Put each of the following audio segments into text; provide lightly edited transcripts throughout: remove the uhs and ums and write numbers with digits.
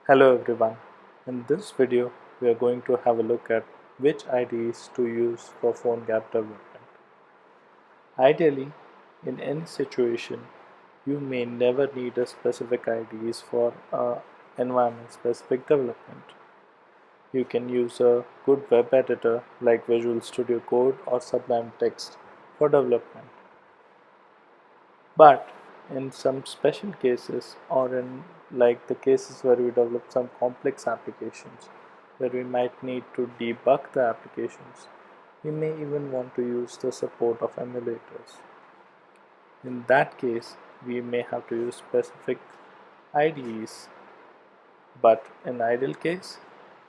Hello everyone. In this video, we are going to have a look at which IDEs to use for PhoneGap development. Ideally, in any situation, you may never need a specific IDEs for environment-specific development. You can use a good web editor like Visual Studio Code or Sublime Text for development. But in some special cases, or in like the cases where we develop some complex applications where we might need to debug the applications, we may even want to use the support of emulators. In that case, we may have to use specific IDEs, but in ideal case,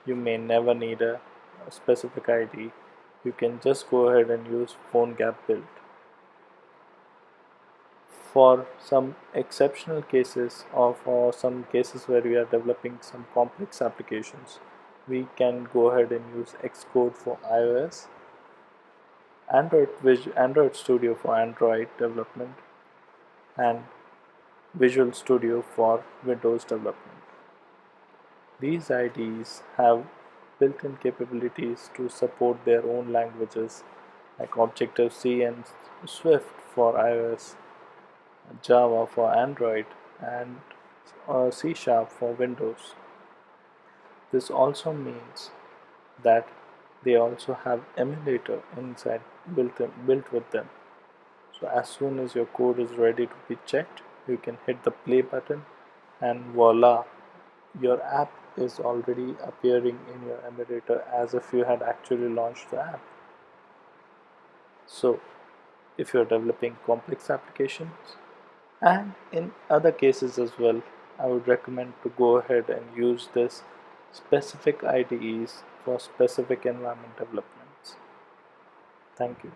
you may never need a specific IDE. You can just go ahead and use PhoneGap build. For some exceptional cases or for some cases where we are developing some complex applications, we can go ahead and use Xcode for iOS, Android Studio for Android development, and Visual Studio for Windows development. These IDEs have built-in capabilities to support their own languages like Objective-C and Swift for iOS, Java for Android, and C# for Windows. This also means that they also have emulator inside built with them. So as soon as your code is ready to be checked, you can hit the play button and voila, your app is already appearing in your emulator as if you had actually launched the app. So if you're developing complex applications, and in other cases as well, I would recommend to go ahead and use this specific IDEs for specific environment developments. Thank you.